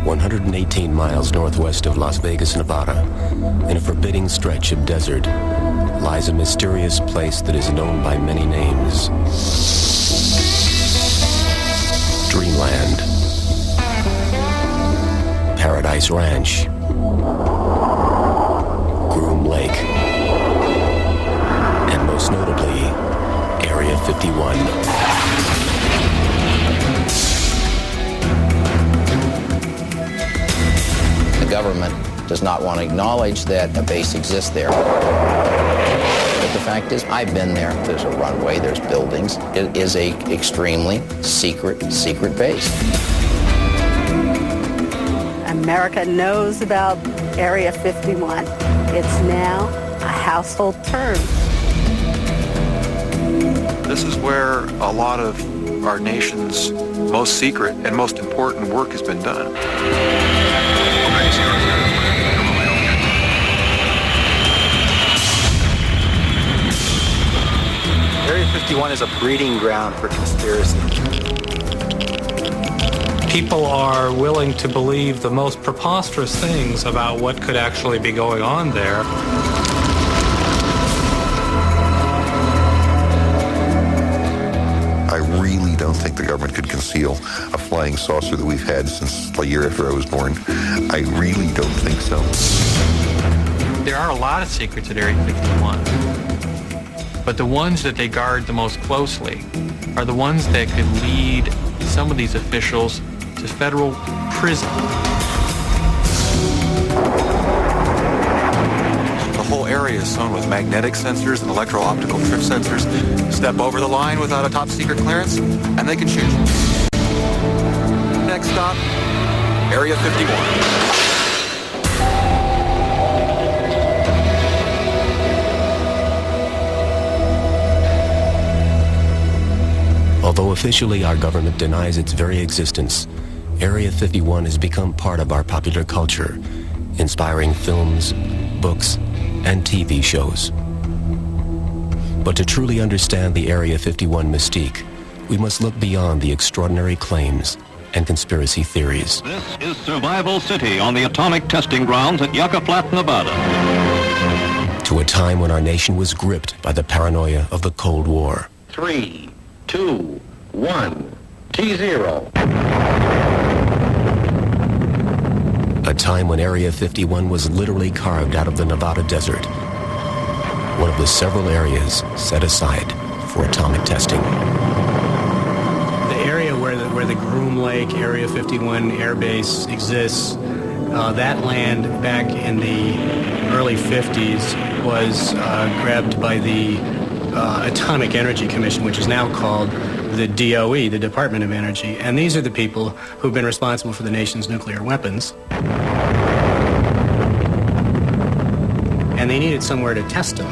118 miles northwest of Las Vegas, Nevada, in a forbidding stretch of desert, lies a mysterious place that is known by many names. Dreamland, Paradise Ranch, Groom Lake, and most notably, Area 51. The government does not want to acknowledge that a base exists there. But the fact is, I've been there. There's a runway, there's buildings. It is a extremely secret base. America knows about Area 51. It's now a household term. This is where a lot of our nation's most secret and most important work has been done. Area 51 is a breeding ground for conspiracy. People are willing to believe the most preposterous things about what could actually be going on there. I really don't think the government could conceal a flying saucer that we've had since a year after I was born. I really don't think so. There are a lot of secrets at Area 51, but the ones that they guard the most closely are the ones that could lead some of these officials to federal prison. The whole area is sewn with magnetic sensors and electro-optical trip sensors. Step over the line without a top-secret clearance, and they can shoot you. Next stop, Area 51. Although officially our government denies its very existence, Area 51 has become part of our popular culture, inspiring films, books, and TV shows. But to truly understand the Area 51 mystique, we must look beyond the extraordinary claims and conspiracy theories. This is Survival City on the atomic testing grounds at Yucca Flat, Nevada. To a time when our nation was gripped by the paranoia of the Cold War. 3, 2, 1, T0. A time when Area 51 was literally carved out of the Nevada desert, one of the several areas set aside for atomic testing. The area where the Groom Lake Area 51 Air Base exists, that land back in the early 50s was grabbed by the Atomic Energy Commission, which is now called the DOE, the Department of Energy. And these are the people who've been responsible for the nation's nuclear weapons. And they needed somewhere to test them.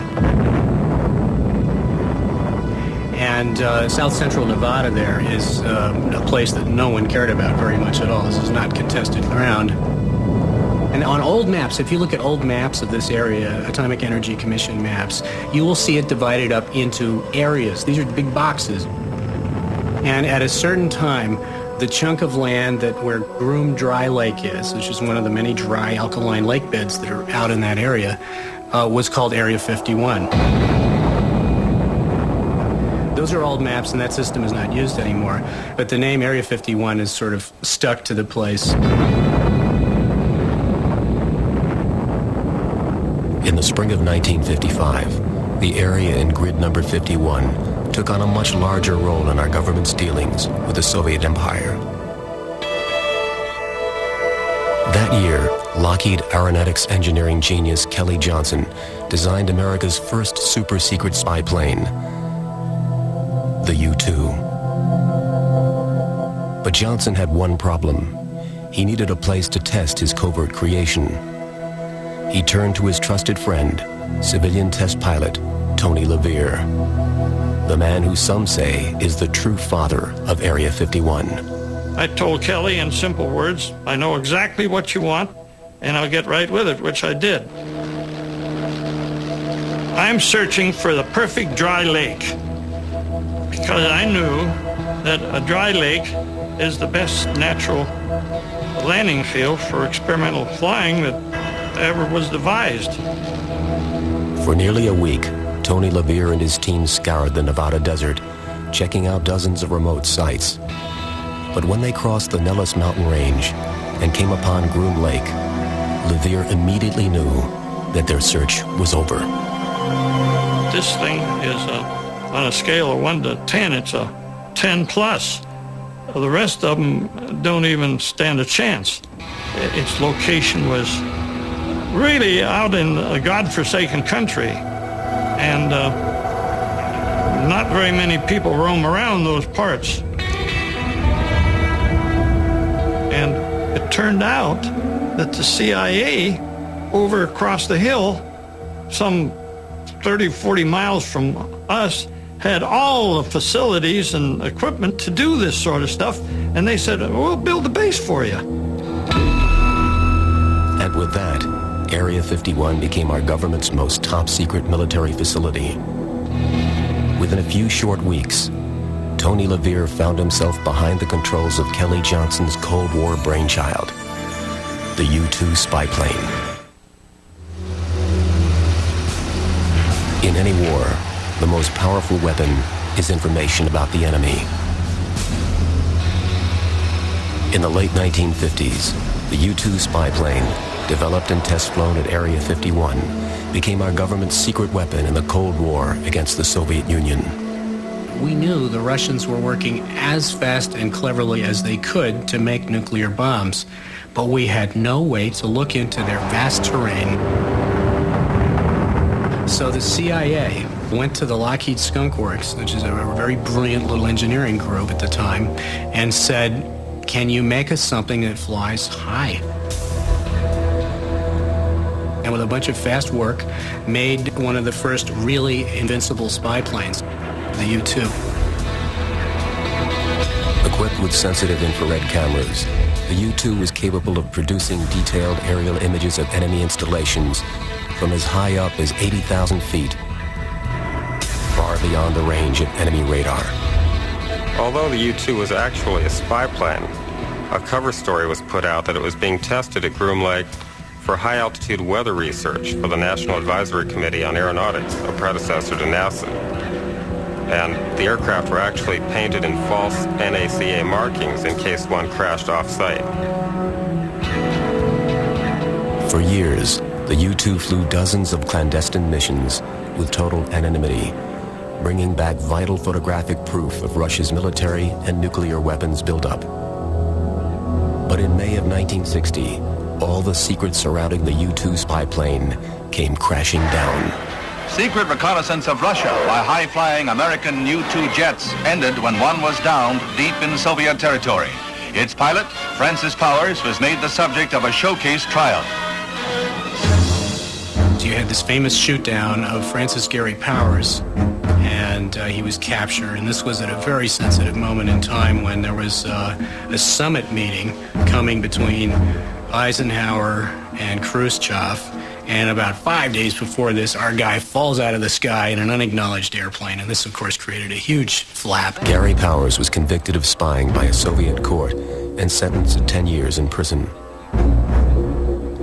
And South Central Nevada there is a place that no one cared about very much at all. This is not contested ground. And on old maps, if you look at old maps of this area, Atomic Energy Commission maps, you will see it divided up into areas. These are big boxes. And at a certain time, the chunk of land where Groom Dry Lake is, which is one of the many dry alkaline lake beds that are out in that area, was called Area 51. Those are old maps, and that system is not used anymore. But the name Area 51 is sort of stuck to the place. In the spring of 1955, the area in grid number 51 took on a much larger role in our government's dealings with the Soviet Empire. That year, Lockheed Aeronautics engineering genius Kelly Johnson designed America's first super-secret spy plane, the U-2. But Johnson had one problem. He needed a place to test his covert creation. He turned to his trusted friend, civilian test pilot Tony LeVere, the man who some say is the true father of Area 51. I told Kelly in simple words, I know exactly what you want, and I'll get right with it, which I did. I'm searching for the perfect dry lake, because I knew that a dry lake is the best natural landing field for experimental flying that ever was devised. For nearly a week, Tony LaVere and his team scoured the Nevada desert, checking out dozens of remote sites. But when they crossed the Nellis Mountain Range and came upon Groom Lake, LaVere immediately knew that their search was over. This thing is, on a scale of 1 to 10, it's a 10 plus. The rest of them don't even stand a chance. Its location was really out in a godforsaken country, and not very many people roam around those parts. And it turned out that the CIA over across the hill, some 30, 40 miles from us, had all the facilities and equipment to do this sort of stuff, and they said, we'll build a base for you. And with that, Area 51 became our government's most top-secret military facility. Within a few short weeks, Tony LaVere found himself behind the controls of Kelly Johnson's Cold War brainchild, the U-2 spy plane. In any war, the most powerful weapon is information about the enemy. In the late 1950s, the U-2 spy plane, developed and test-flown at Area 51, became our government's secret weapon in the Cold War against the Soviet Union. We knew the Russians were working as fast and cleverly as they could to make nuclear bombs, but we had no way to look into their vast terrain. So the CIA went to the Lockheed Skunk Works, which is a very brilliant little engineering group at the time, and said, can you make us something that flies high? And with a bunch of fast work, made one of the first really invincible spy planes, the U-2. Equipped with sensitive infrared cameras, the U-2 was capable of producing detailed aerial images of enemy installations from as high up as 80,000 feet, far beyond the range of enemy radar. Although the U-2 was actually a spy plane, a cover story was put out that it was being tested at Groom Lake for high-altitude weather research for the National Advisory Committee on Aeronautics, a predecessor to NASA. And the aircraft were actually painted in false NACA markings in case one crashed off-site. For years, the U-2 flew dozens of clandestine missions with total anonymity, bringing back vital photographic proof of Russia's military and nuclear weapons buildup. But in May of 1960, all the secrets surrounding the U-2 spy plane came crashing down. Secret reconnaissance of Russia by high-flying American U-2 jets ended when one was downed deep in Soviet territory. Its pilot, Francis Powers, was made the subject of a showcase trial. So you had this famous shoot-down of Francis Gary Powers, and he was captured. And this was at a very sensitive moment in time when there was a summit meeting coming between Eisenhower and Khrushchev. And about 5 days before this, our guy falls out of the sky in an unacknowledged airplane. And this, of course, created a huge flap. Gary Powers was convicted of spying by a Soviet court and sentenced to 10 years in prison.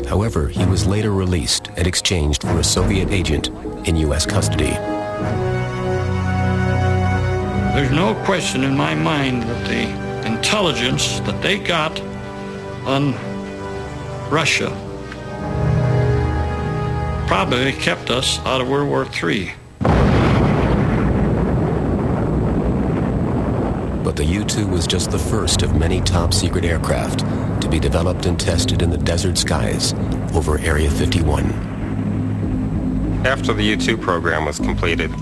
However, he was later released and exchanged for a Soviet agent in U.S. custody. There's no question in my mind that the intelligence that they got on Russia probably kept us out of World War III. But the U-2 was just the first of many top-secret aircraft to be developed and tested in the desert skies over Area 51. After the U-2 program was completed,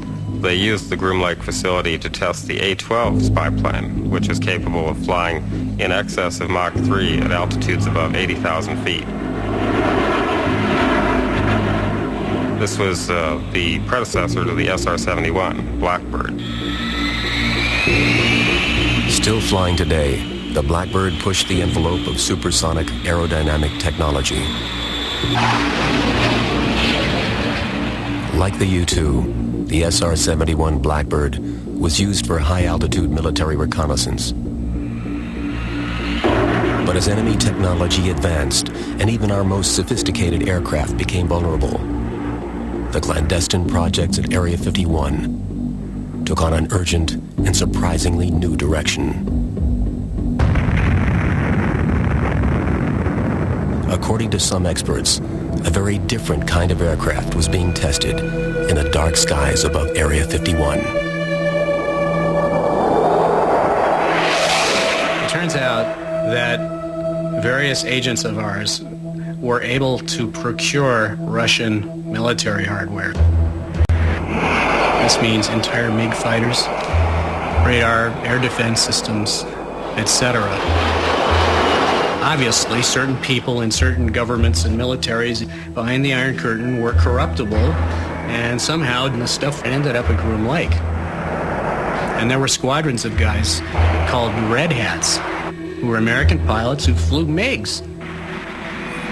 they used the Groom Lake facility to test the A-12 spy plane, which is capable of flying in excess of Mach 3 at altitudes above 80,000 feet. This was the predecessor to the SR-71, Blackbird. Still flying today, the Blackbird pushed the envelope of supersonic aerodynamic technology. Like the U-2, the SR-71 Blackbird was used for high-altitude military reconnaissance. But as enemy technology advanced, and even our most sophisticated aircraft became vulnerable, the clandestine projects at Area 51 took on an urgent and surprisingly new direction. According to some experts, a very different kind of aircraft was being tested in the dark skies above Area 51. It turns out that various agents of ours were able to procure Russian military hardware. This means entire MiG fighters, radar, air defense systems, etc. Obviously, certain people in certain governments and militaries behind the Iron Curtain were corruptible, and somehow the stuff ended up at Groom Lake. And there were squadrons of guys called Red Hats, who were American pilots who flew MiGs.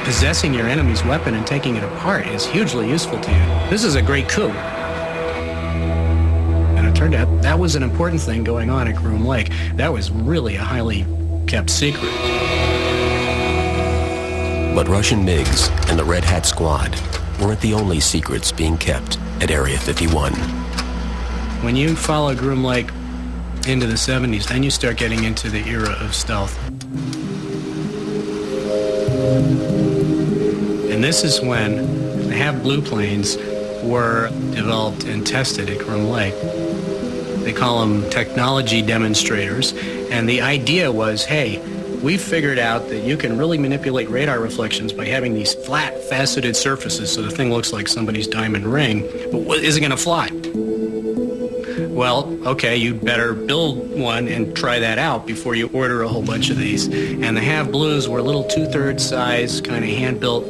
Possessing your enemy's weapon and taking it apart is hugely useful to you. This is a great coup. And it turned out that was an important thing going on at Groom Lake. That was really a highly kept secret. But Russian MiGs and the Red Hat Squad weren't the only secrets being kept at Area 51. When you follow Groom Lake into the 70s, then you start getting into the era of stealth. And this is when the half-blue planes were developed and tested at Groom Lake. They call them technology demonstrators, and the idea was, hey, we've figured out that you can really manipulate radar reflections by having these flat, faceted surfaces so the thing looks like somebody's diamond ring, but is it going to fly? Well, okay, you better build one and try that out before you order a whole bunch of these. And the half-blues were little 2/3 size, kind of hand-built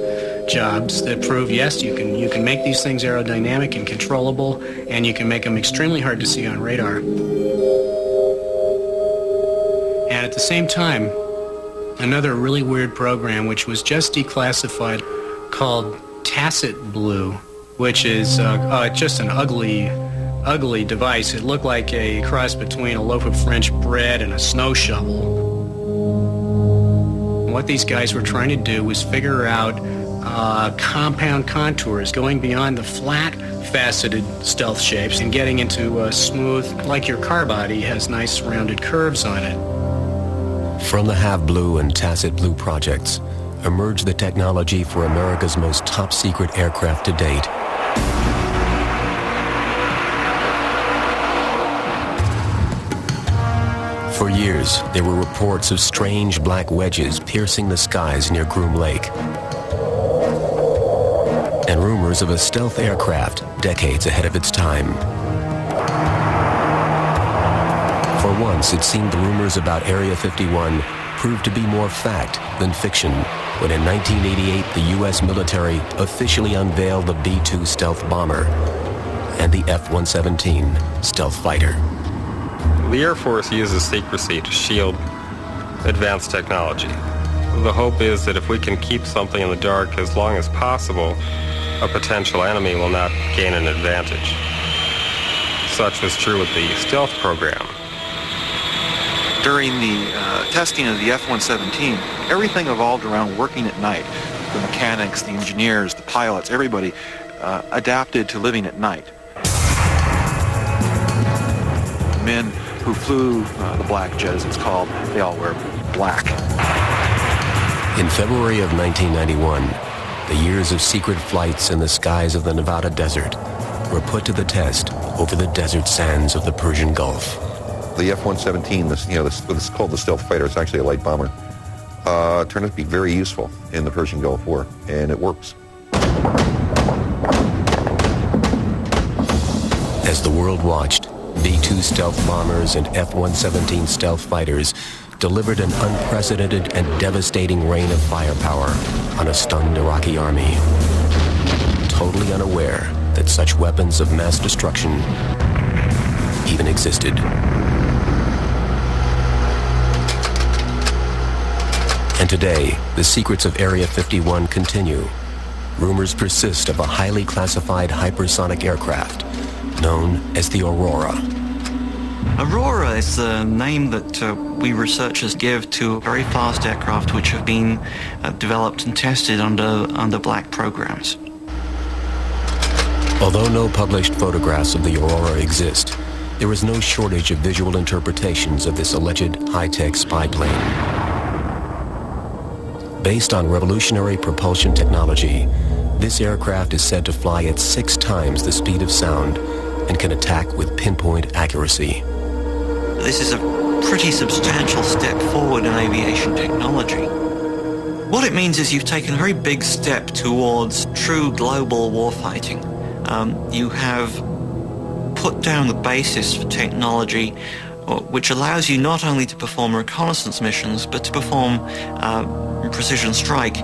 jobs that prove, yes, you can make these things aerodynamic and controllable, and you can make them extremely hard to see on radar. And at the same time, another really weird program, which was just declassified, called Tacit Blue, which is just an ugly device. It looked like a cross between a loaf of French bread and a snow shovel. And what these guys were trying to do was figure out compound contours, going beyond the flat, faceted stealth shapes and getting into smooth, like your car body has nice rounded curves on it. From the Half-Blue and Tacit Blue projects emerged the technology for America's most top-secret aircraft to date. For years, there were reports of strange black wedges piercing the skies near Groom Lake, and rumors of a stealth aircraft decades ahead of its time. For once, it seemed the rumors about Area 51 proved to be more fact than fiction when in 1988 the U.S. military officially unveiled the B-2 stealth bomber and the F-117 stealth fighter. The Air Force uses secrecy to shield advanced technology. The hope is that if we can keep something in the dark as long as possible, a potential enemy will not gain an advantage. Such was true with the stealth program. During the testing of the F-117, everything evolved around working at night. The mechanics, the engineers, the pilots, everybody adapted to living at night. Men who flew the black jet, as it's called, they all wear black. In February of 1991, the years of secret flights in the skies of the Nevada desert were put to the test over the desert sands of the Persian Gulf. The F-117, what's called the stealth fighter, it's actually a light bomber, turned out to be very useful in the Persian Gulf War, and it works. As the world watched, B-2 stealth bombers and F-117 stealth fighters delivered an unprecedented and devastating rain of firepower on a stunned Iraqi army, totally unaware that such weapons of mass destruction even existed. And today, the secrets of Area 51 continue. Rumors persist of a highly classified hypersonic aircraft known as the Aurora. Aurora is the name that we researchers give to very fast aircraft which have been developed and tested under black programs. Although no published photographs of the Aurora exist, there is no shortage of visual interpretations of this alleged high-tech spy plane. Based on revolutionary propulsion technology, this aircraft is said to fly at 6 times the speed of sound and can attack with pinpoint accuracy. This is a pretty substantial step forward in aviation technology. What it means is you've taken a very big step towards true global warfighting. You have put down the basis for technology which allows you not only to perform reconnaissance missions, but to perform precision strike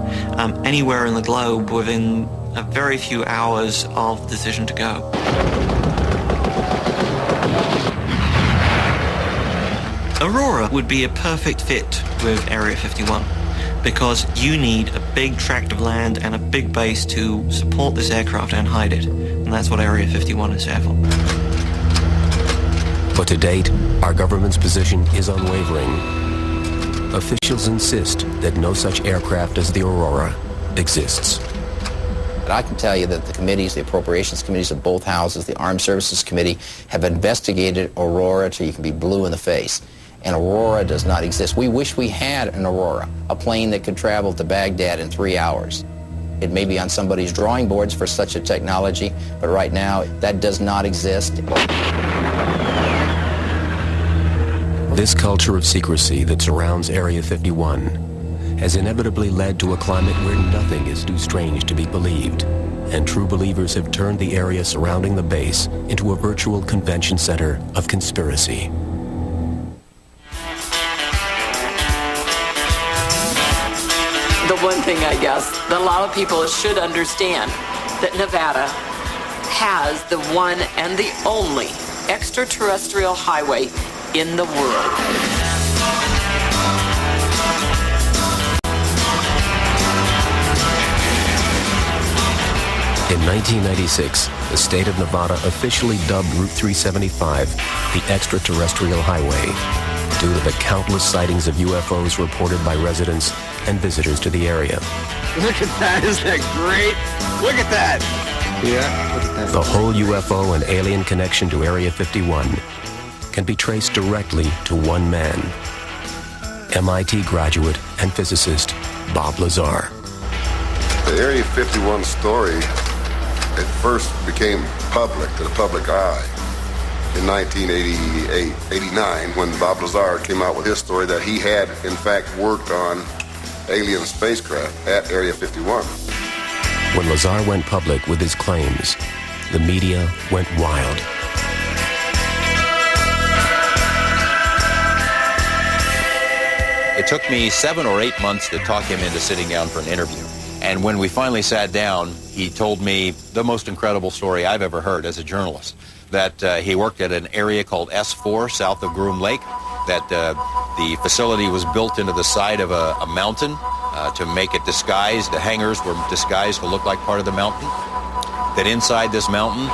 anywhere in the globe within a very few hours of decision to go. Aurora would be a perfect fit with Area 51 because you need a big tract of land and a big base to support this aircraft and hide it. And that's what Area 51 is there for. But to date, our government's position is unwavering. Officials insist that no such aircraft as the Aurora exists. But I can tell you that the committees, the appropriations committees of both houses, the Armed Services Committee, have investigated Aurora till you can be blue in the face. And Aurora does not exist. We wish we had an Aurora, a plane that could travel to Baghdad in 3 hours. It may be on somebody's drawing boards for such a technology, but right now that does not exist. This culture of secrecy that surrounds Area 51 has inevitably led to a climate where nothing is too strange to be believed, and true believers have turned the area surrounding the base into a virtual convention center of conspiracy. The one thing, I guess, that a lot of people should understand, that Nevada has the one and the only extraterrestrial highway in the world. In 1996, the state of Nevada officially dubbed Route 375 the extraterrestrial highway due to the countless sightings of UFOs reported by residents and visitors to the area. Look at that, isn't that great? Look at that! Yeah, look at that. The whole UFO and alien connection to Area 51 can be traced directly to one man, MIT graduate and physicist Bob Lazar. The Area 51 story at first became public, to the public eye, in 1988-89, when Bob Lazar came out with his story that he had, in fact, worked on alien spacecraft at Area 51. When Lazar went public with his claims, the media went wild. It took me 7 or 8 months to talk him into sitting down for an interview. And when we finally sat down, he told me the most incredible story I've ever heard as a journalist, that he worked at an area called S4 south of Groom Lake, that the facility was built into the side of a mountain to make it disguised. The hangars were disguised to look like part of the mountain. That inside this mountain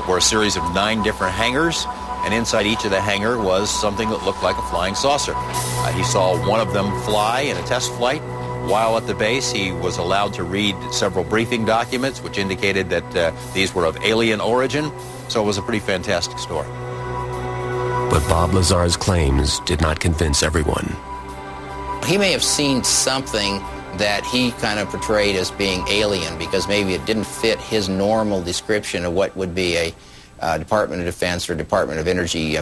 were a series of 9 different hangars, and inside each of the hangar was something that looked like a flying saucer. He saw one of them fly in a test flight. While at the base, he was allowed to read several briefing documents which indicated that these were of alien origin, so it was a pretty fantastic story. But Bob Lazar's claims did not convince everyone. He may have seen something that he kind of portrayed as being alien because maybe it didn't fit his normal description of what would be a Department of Defense or Department of Energy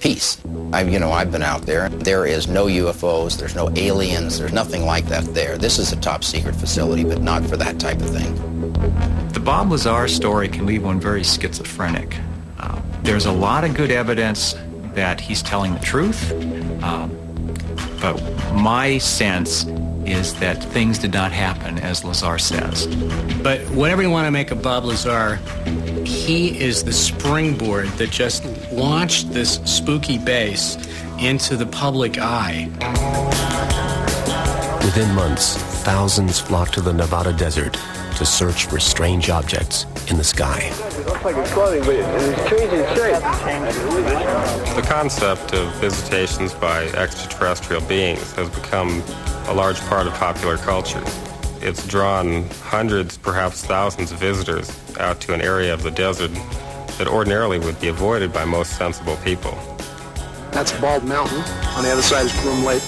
piece. I've been out there. There is no UFOs, there's no aliens, there's nothing like that there. This is a top secret facility, but not for that type of thing. The Bob Lazar story can leave one very schizophrenic. There's a lot of good evidence that he's telling the truth, but my sense is that things did not happen as Lazar says. But whatever you want to make of Bob Lazar, he is the springboard that just launched this spooky base into the public eye. Within months, thousands flocked to the Nevada desert to search for strange objects in the sky. It looks like it's floating, but it's changing shape. The concept of visitations by extraterrestrial beings has become a large part of popular culture. It's drawn hundreds, perhaps thousands of visitors out to an area of the desert that ordinarily would be avoided by most sensible people. That's Bald Mountain. On the other side is Groom Lake.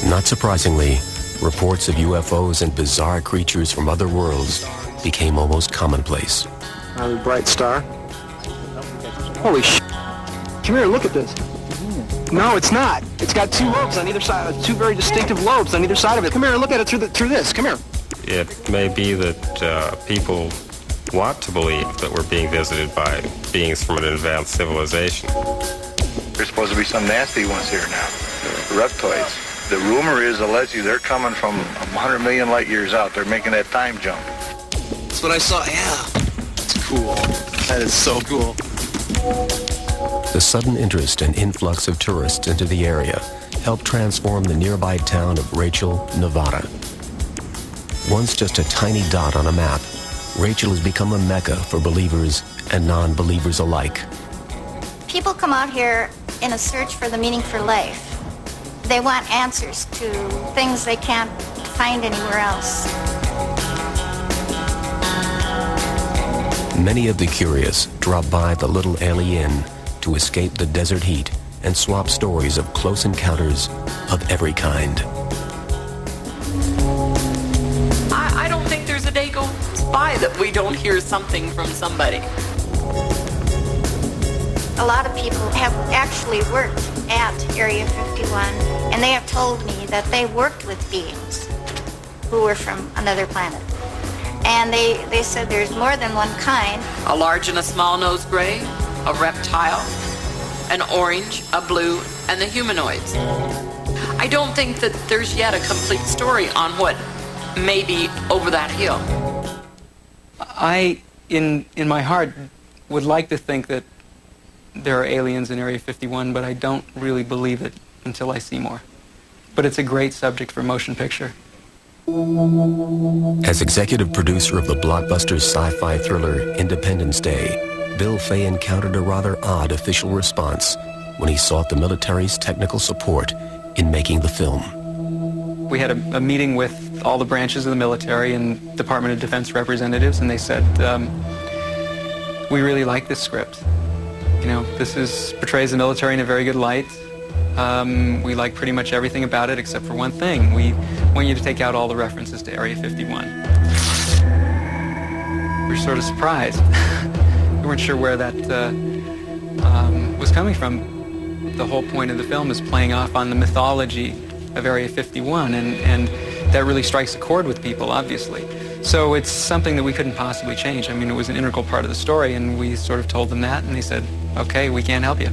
Not surprisingly, reports of UFOs and bizarre creatures from other worlds became almost commonplace. A bright star. Holy sh! Come here, look at this. No, it's not. It's got two lobes on either side, two very distinctive lobes on either side of it. Come here, look at it through this. Come here. It may be that people want to believe that we're being visited by beings from an advanced civilization. There's supposed to be some nasty ones here now, the reptoids. The rumor is, allegedly, they're coming from 100 million light years out. They're making that time jump. That's what I saw, yeah. It's cool. That is so cool. The sudden interest and influx of tourists into the area helped transform the nearby town of Rachel, Nevada. Once just a tiny dot on a map, Rachel has become a mecca for believers and non-believers alike. People come out here in a search for the meaning for life. They want answers to things they can't find anywhere else. Many of the curious drop by the Little Alley Inn to escape the desert heat and swap stories of close encounters of every kind. I don't think there's a day goes by that we don't hear something from somebody. A lot of people have actually worked at Area 51, and they have told me that they worked with beings who were from another planet. And they said there's more than one kind. A large and a small-nosed gray, a reptile, an orange, a blue, and the humanoids. I don't think that there's yet a complete story on what may be over that hill. I, in my heart, would like to think that there are aliens in Area 51, but I don't really believe it until I see more. But it's a great subject for motion picture. As executive producer of the blockbuster sci-fi thriller Independence Day, Bill Fay encountered a rather odd official response when he sought the military's technical support in making the film. We had a meeting with all the branches of the military and Department of Defense representatives, and they said, we really like this script. You know, this portrays the military in a very good light. We like pretty much everything about it except for one thing. We want you to take out all the references to Area 51. We're sort of surprised. We weren't sure where that was coming from. The whole point of the film is playing off on the mythology of Area 51, and that really strikes a chord with people, obviously. So it's something that we couldn't possibly change. I mean, it was an integral part of the story, and we sort of told them that, and they said, okay, we can't help you.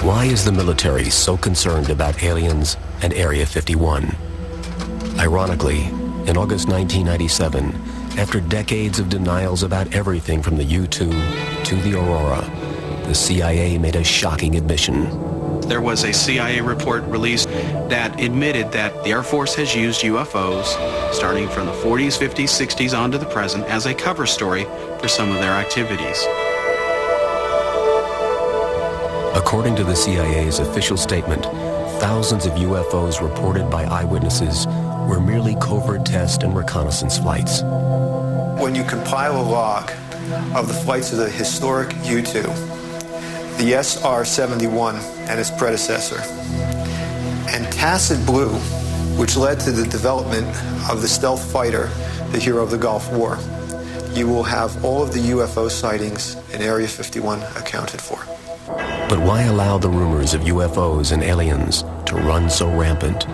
Why is the military so concerned about aliens and Area 51? Ironically, in August 1997, after decades of denials about everything from the U-2 to the Aurora, the CIA made a shocking admission. There was a CIA report released that admitted that the Air Force has used UFOs starting from the 40s, 50s, 60s on to the present as a cover story for some of their activities. According to the CIA's official statement, thousands of UFOs reported by eyewitnesses were merely covert test and reconnaissance flights. When you compile a log of the flights of the historic U-2, the SR-71 and its predecessor, and Tacit Blue, which led to the development of the stealth fighter, the hero of the Gulf War, you will have all of the UFO sightings in Area 51 accounted for. But why allow the rumors of UFOs and aliens to run so rampant?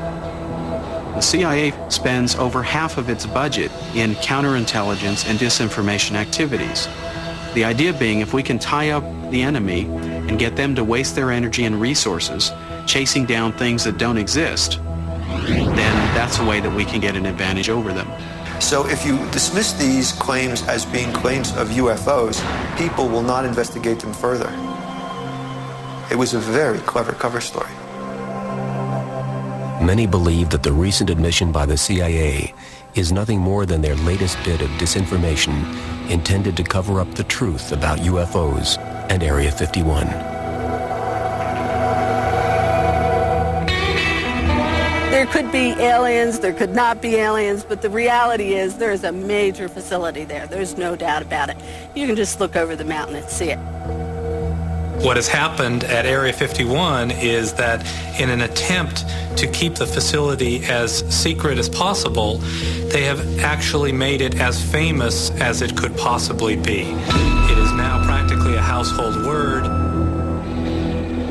The CIA spends over half of its budget in counterintelligence and disinformation activities. The idea being, if we can tie up the enemy and get them to waste their energy and resources chasing down things that don't exist, then that's a way that we can get an advantage over them. So if you dismiss these claims as being claims of UFOs, people will not investigate them further. It was a very clever cover story. Many believe that the recent admission by the CIA is nothing more than their latest bit of disinformation intended to cover up the truth about UFOs and Area 51. There could be aliens, there could not be aliens, but the reality is there is a major facility there. There's no doubt about it. You can just look over the mountain and see it. What has happened at Area 51 is that in an attempt to keep the facility as secret as possible, they have actually made it as famous as it could possibly be. It is now practically a household word.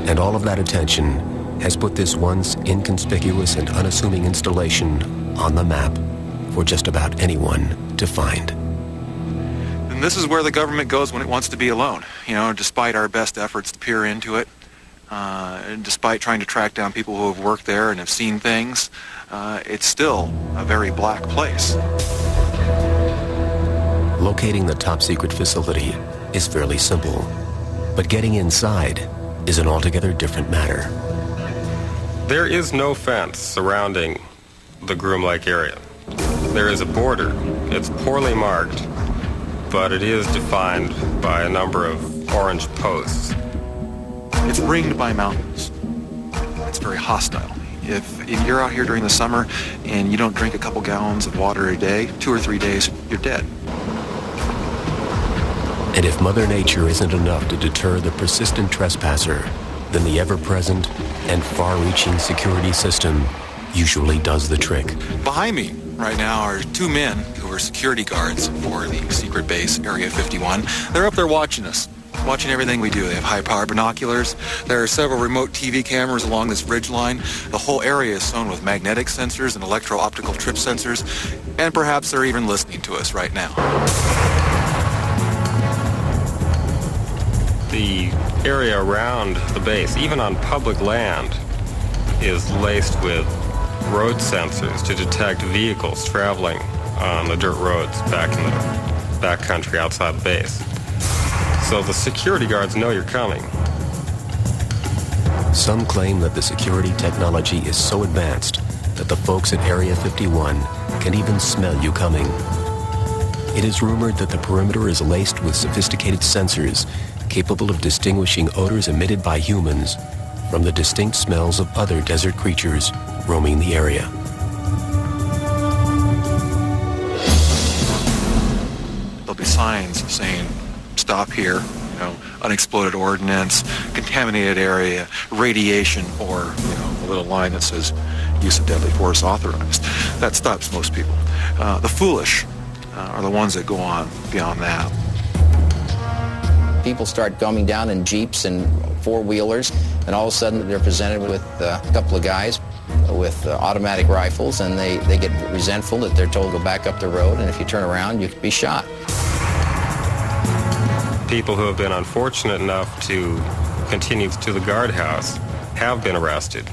And all of that attention has put this once inconspicuous and unassuming installation on the map for just about anyone to find. And this is where the government goes when it wants to be alone. You know, despite our best efforts to peer into it, and despite trying to track down people who have worked there and have seen things, it's still a very black place. Locating the top-secret facility is fairly simple, but getting inside is an altogether different matter. There is no fence surrounding the Groom Lake area. There is a border. It's poorly marked, but it is defined by a number of orange posts. It's ringed by mountains. It's very hostile. If you're out here during the summer and you don't drink a couple gallons of water a day, 2 or 3 days, you're dead. And if Mother Nature isn't enough to deter the persistent trespasser, then the ever-present and far-reaching security system usually does the trick. Behind me right now are 2 men who are security guards for the secret base, Area 51. They're up there watching us, watching everything we do. They have high-powered binoculars. There are several remote TV cameras along this ridge line. The whole area is sewn with magnetic sensors and electro-optical trip sensors, and perhaps they're even listening to us right now. The area around the base, even on public land, is laced with road sensors to detect vehicles traveling on the dirt roads back in the backcountry outside the base. So the security guards know you're coming. Some claim that the security technology is so advanced that the folks at Area 51 can even smell you coming. It is rumored that the perimeter is laced with sophisticated sensors capable of distinguishing odors emitted by humans from the distinct smells of other desert creatures roaming the area. There'll be signs saying, stop here, you know, unexploded ordnance, contaminated area, radiation, or, you know, a little line that says use of deadly force authorized. That stops most people. The foolish are the ones that go on beyond that. People start coming down in Jeeps and four-wheelers, and all of a sudden they're presented with a couple of guys with automatic rifles, and they get resentful that they're told to go back up the road, and if you turn around, you could be shot. People who have been unfortunate enough to continue to the guardhouse have been arrested.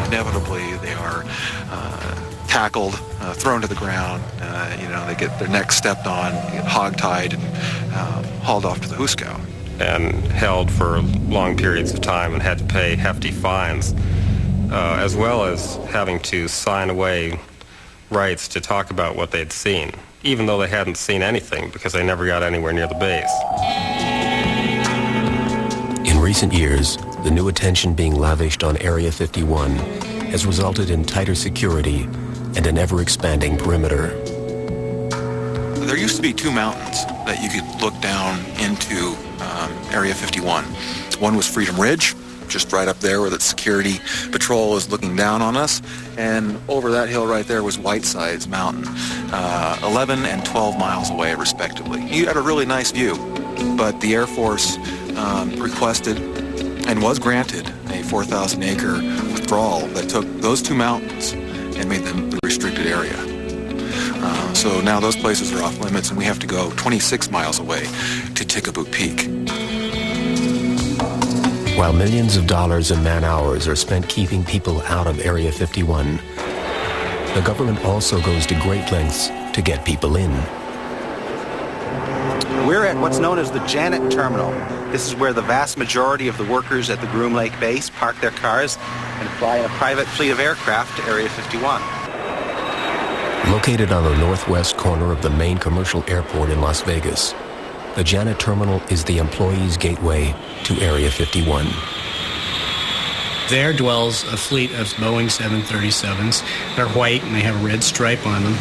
Inevitably, they are tackled, thrown to the ground. You know, they get their necks stepped on, get hogtied, and hauled off to the hoosegow. And held for long periods of time and had to pay hefty fines, as well as having to sign away rights to talk about what they'd seen, even though they hadn't seen anything because they never got anywhere near the base. In recent years, the new attention being lavished on Area 51 has resulted in tighter security and an ever-expanding perimeter. There used to be 2 mountains that you could look down into Area 51. One was Freedom Ridge, just right up there where the security patrol is looking down on us, and over that hill right there was Whitesides Mountain, 11 and 12 miles away respectively. You had a really nice view, but the Air Force requested and was granted a 4,000-acre withdrawal that took those 2 mountains and made them the restricted area. So now those places are off limits, and we have to go 26 miles away to Tickaboo Peak. While millions of dollars and man-hours are spent keeping people out of Area 51, the government also goes to great lengths to get people in. We're at what's known as the Janet Terminal. This is where the vast majority of the workers at the Groom Lake base park their cars and fly in a private fleet of aircraft to Area 51. Located on the northwest corner of the main commercial airport in Las Vegas, the Janet Terminal is the employees' gateway to Area 51. There dwells a fleet of Boeing 737s. They're white and they have a red stripe on them.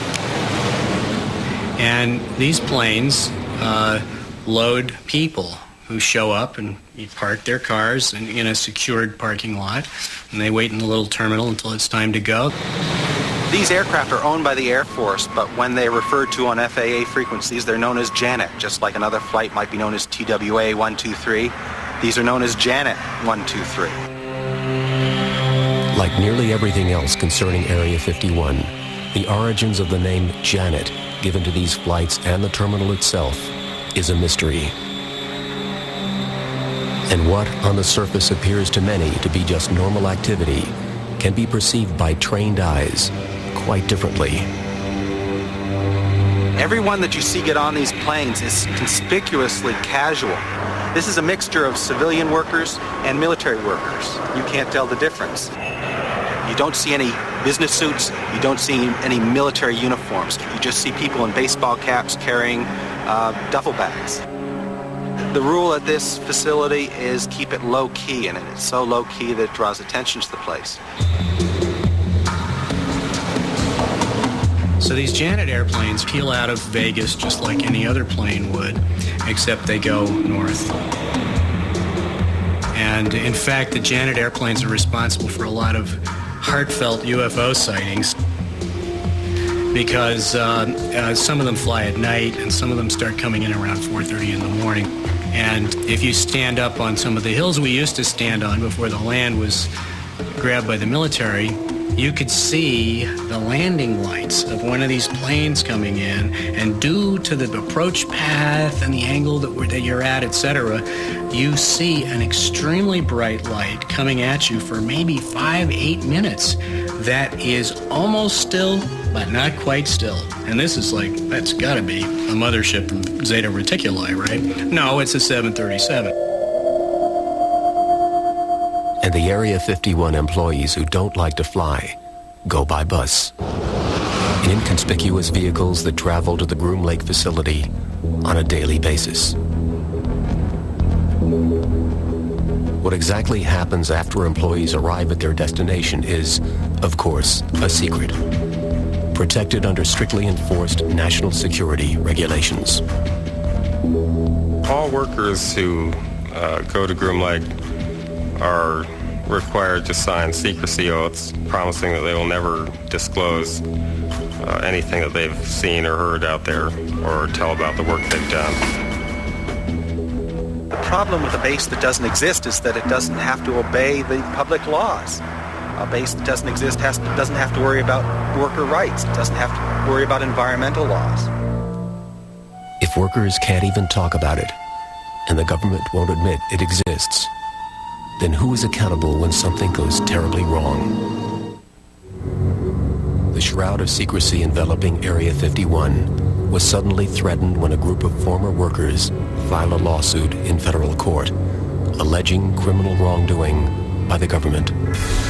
And these planes load people who show up and park their cars in a secured parking lot, and they wait in the little terminal until it's time to go. These aircraft are owned by the Air Force, but when they're referred to on FAA frequencies, they're known as Janet, just like another flight might be known as TWA 123. These are known as Janet 123. Like nearly everything else concerning Area 51, the origins of the name Janet given to these flights and the terminal itself is a mystery. And what on the surface appears to many to be just normal activity can be perceived by trained eyes quite differently. Everyone that you see get on these planes is conspicuously casual. This is a mixture of civilian workers and military workers. You can't tell the difference. You don't see any business suits, you don't see any military uniforms. You just see people in baseball caps carrying duffel bags. The rule at this facility is keep it low-key, and it's so low-key that it draws attention to the place. So these Janet airplanes peel out of Vegas just like any other plane would, except they go north. And in fact, the Janet airplanes are responsible for a lot of heartfelt UFO sightings because some of them fly at night and some of them start coming in around 4:30 in the morning. And if you stand up on some of the hills we used to stand on before the land was grabbed by the military, you could see the landing lights of one of these planes coming in, and due to the approach path and the angle that you're at, etc., you see an extremely bright light coming at you for maybe 5-8 minutes that is almost still, but not quite still. And this is like, that's gotta be a mothership from Zeta Reticuli, right? No, it's a 737. And the Area 51 employees who don't like to fly go by bus in inconspicuous vehicles that travel to the Groom Lake facility on a daily basis. What exactly happens after employees arrive at their destination is, of course, a secret, protected under strictly enforced national security regulations. All workers who go to Groom Lake are required to sign secrecy oaths promising that they will never disclose anything that they've seen or heard out there or tell about the work they've done. The problem with a base that doesn't exist is that it doesn't have to obey the public laws. A base that doesn't exist doesn't have to worry about worker rights. It doesn't have to worry about environmental laws. If workers can't even talk about it, and the government won't admit it exists, then who is accountable when something goes terribly wrong? The shroud of secrecy enveloping Area 51 was suddenly threatened when a group of former workers filed a lawsuit in federal court, alleging criminal wrongdoing by the government.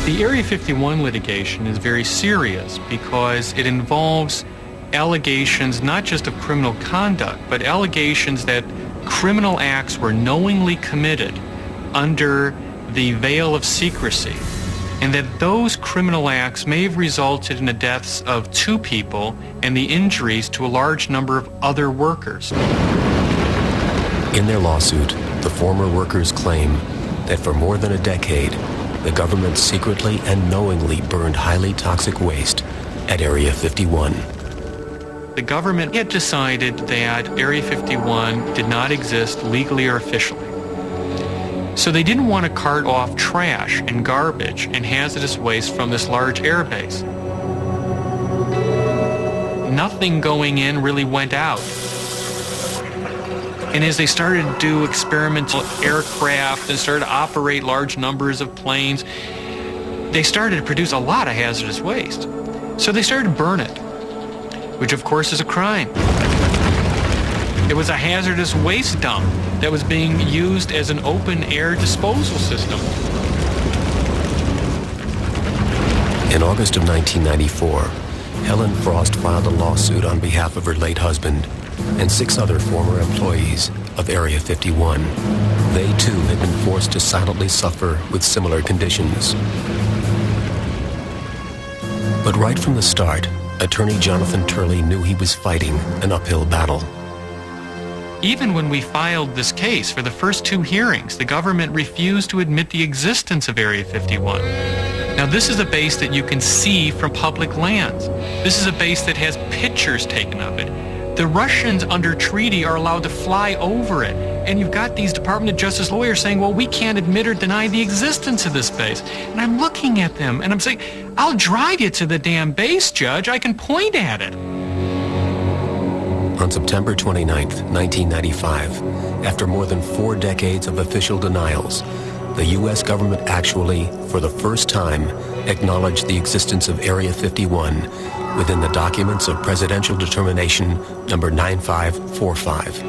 The Area 51 litigation is very serious because it involves allegations not just of criminal conduct, but allegations that criminal acts were knowingly committed under the veil of secrecy, and that those criminal acts may have resulted in the deaths of 2 people and the injuries to a large number of other workers. In their lawsuit, the former workers claim that for more than a decade, the government secretly and knowingly burned highly toxic waste at Area 51. The government had decided that Area 51 did not exist legally or officially. So they didn't want to cart off trash and garbage and hazardous waste from this large airbase. Nothing going in really went out. And as they started to do experimental aircraft and started to operate large numbers of planes, they started to produce a lot of hazardous waste. So they started to burn it, which of course is a crime. It was a hazardous waste dump. that was being used as an open-air disposal system. In August of 1994, Helen Frost filed a lawsuit on behalf of her late husband and 6 other former employees of Area 51. They too had been forced to silently suffer with similar conditions. But right from the start, attorney Jonathan Turley knew he was fighting an uphill battle. Even when we filed this case for the first 2 hearings, the government refused to admit the existence of Area 51. Now, this is a base that you can see from public lands. This is a base that has pictures taken of it. The Russians, under treaty, are allowed to fly over it. And you've got these Department of Justice lawyers saying, well, we can't admit or deny the existence of this base. And I'm looking at them, and I'm saying, I'll drive you to the damn base, Judge. I can point at it. On September 29th, 1995, after more than 4 decades of official denials, the U.S. government actually, for the first time, acknowledged the existence of Area 51 within the documents of Presidential Determination number 9545.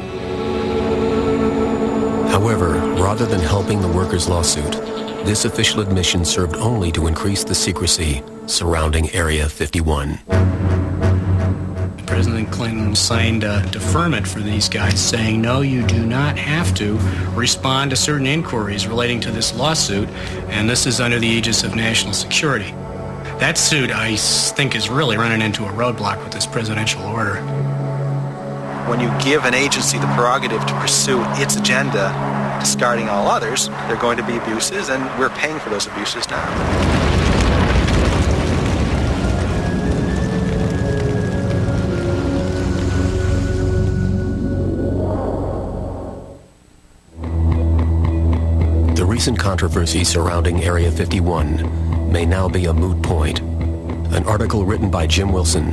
However, rather than helping the workers' lawsuit, this official admission served only to increase the secrecy surrounding Area 51. President Clinton signed a deferment for these guys saying, no, you do not have to respond to certain inquiries relating to this lawsuit, and this is under the aegis of national security. That suit, I think, is really running into a roadblock with this presidential order. When you give an agency the prerogative to pursue its agenda, discarding all others, there are going to be abuses, and we're paying for those abuses now. The recent controversy surrounding Area 51 may now be a moot point. An article written by Jim Wilson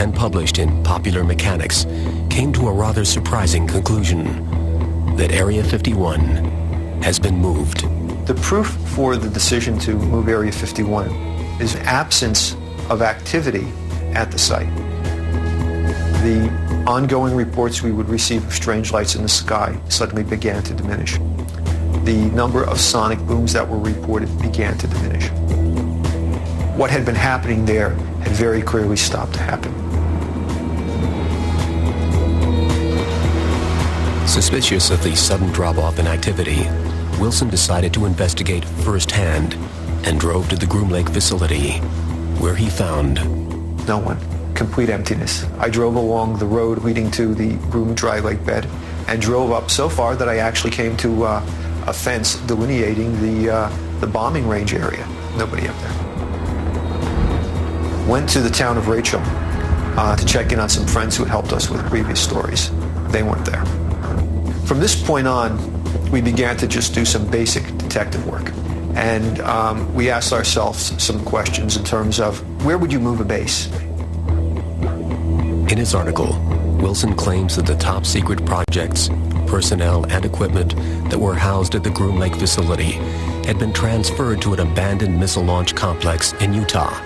and published in Popular Mechanics came to a rather surprising conclusion that Area 51 has been moved. The proof for the decision to move Area 51 is absence of activity at the site. The ongoing reports we would receive of strange lights in the sky suddenly began to diminish. The number of sonic booms that were reported began to diminish. What had been happening there had very clearly stopped to happen. Suspicious of the sudden drop-off in activity, Wilson decided to investigate firsthand and drove to the Groom Lake facility, where he found no one. Complete emptiness. I drove along the road leading to the Groom Dry Lake bed and drove up so far that I actually came to a fence delineating the bombing range area. Nobody up there. Went to the town of Rachel to check in on some friends who had helped us with previous stories. They weren't there. From this point on, we began to just do some basic detective work. And we asked ourselves some questions in terms of, where would you move a base? In his article, Wilson claims that the top secret projects, personnel, and equipment that were housed at the Groom Lake facility had been transferred to an abandoned missile launch complex in Utah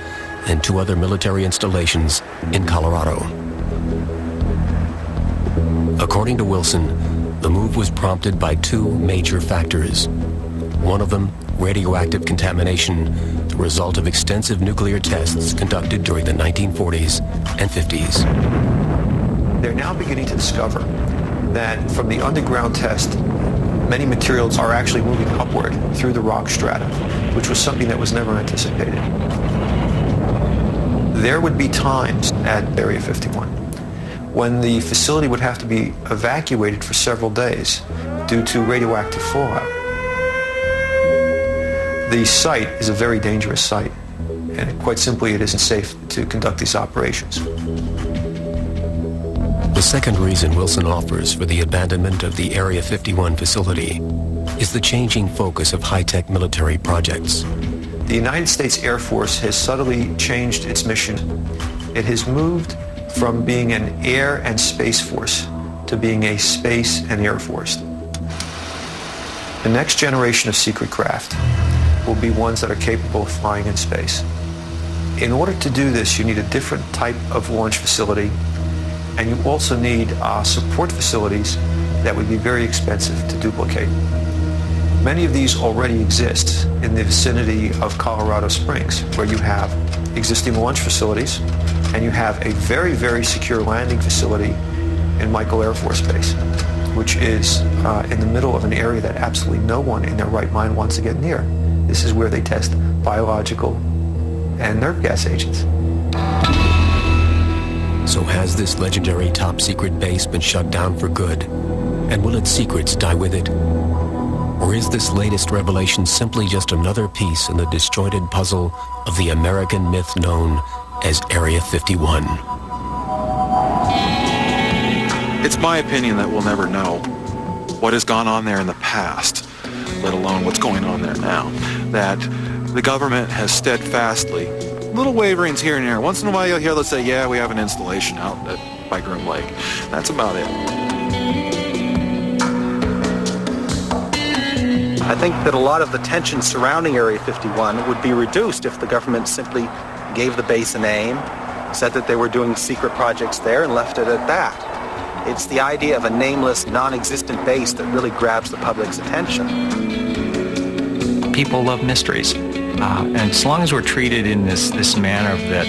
and 2 other military installations in Colorado. According to Wilson, the move was prompted by 2 major factors. One of them, radioactive contamination, the result of extensive nuclear tests conducted during the 1940s and 50s. They're now beginning to discover that from the underground test, many materials are actually moving upward through the rock strata, which was something that was never anticipated. There would be times at Area 51 when the facility would have to be evacuated for several days due to radioactive fallout. The site is a very dangerous site, and quite simply it isn't safe to conduct these operations. The second reason Wilson offers for the abandonment of the Area 51 facility is the changing focus of high-tech military projects. The United States Air Force has subtly changed its mission. It has moved from being an air and space force to being a space and air force. The next generation of secret craft will be ones that are capable of flying in space. In order to do this, you need a different type of launch facility, and you also need support facilities that would be very expensive to duplicate. Many of these already exist in the vicinity of Colorado Springs, where you have existing launch facilities, and you have a very, very secure landing facility in Michael Air Force Base, which is in the middle of an area that absolutely no one in their right mind wants to get near. This is where they test biological and nerve gas agents. So has this legendary top-secret base been shut down for good? And will its secrets die with it? Or is this latest revelation simply just another piece in the disjointed puzzle of the American myth known as Area 51? It's my opinion that we'll never know what has gone on there in the past, let alone what's going on there now. That the government has steadfastly, little waverings here and there. Once in a while you'll hear, let's say, yeah, we have an installation out by Groom Lake. That's about it. I think that a lot of the tension surrounding Area 51 would be reduced if the government simply gave the base a name, said that they were doing secret projects there, and left it at that. It's the idea of a nameless, non-existent base that really grabs the public's attention. People love mysteries. And as long as we're treated in this manner that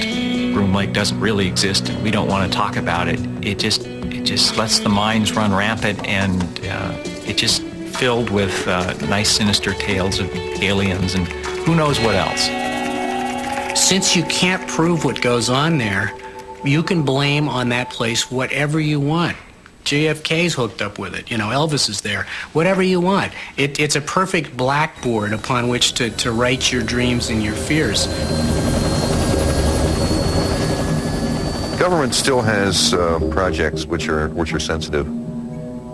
Groom Lake doesn't really exist and we don't want to talk about it, it just lets the minds run rampant, and it just filled with nice sinister tales of aliens and who knows what else. Since you can't prove what goes on there, you can blame on that place whatever you want. JFK's hooked up with it. Elvis is there. Whatever you want. It's a perfect blackboard upon which to write your dreams and your fears. Government still has projects which are sensitive,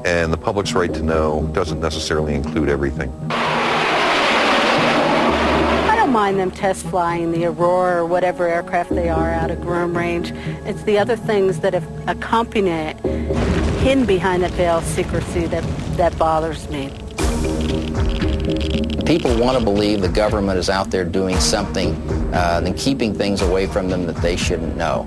and the public's right to know doesn't necessarily include everything. I don't mind them test flying the Aurora or whatever aircraft they are out of Groom Range. It's the other things that have accompanied it, hidden behind that veil of secrecy, that bothers me. People want to believe the government is out there doing something and keeping things away from them that they shouldn't know.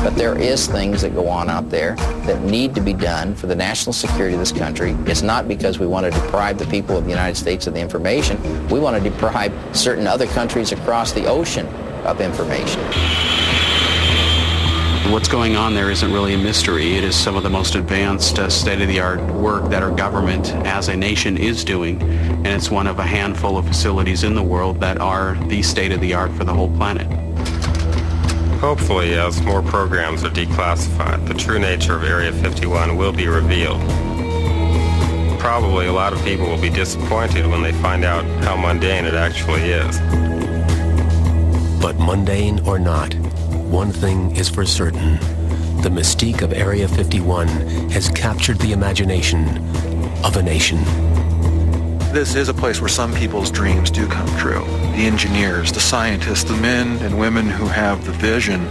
But there is things that go on out there that need to be done for the national security of this country. It's not because we want to deprive the people of the United States of the information. We want to deprive certain other countries across the ocean of information. What's going on there isn't really a mystery. It is some of the most advanced, state-of-the-art work that our government as a nation is doing, and it's one of a handful of facilities in the world that are the state-of-the-art for the whole planet. Hopefully, as more programs are declassified, the true nature of Area 51 will be revealed. Probably a lot of people will be disappointed when they find out how mundane it actually is. But mundane or not, one thing is for certain. The mystique of Area 51 has captured the imagination of a nation. This is a place where some people's dreams do come true. The engineers, the scientists, the men and women who have the vision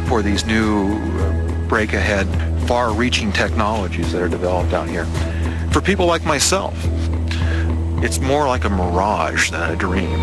for these new break-ahead, far-reaching technologies that are developed out here. For people like myself, it's more like a mirage than a dream.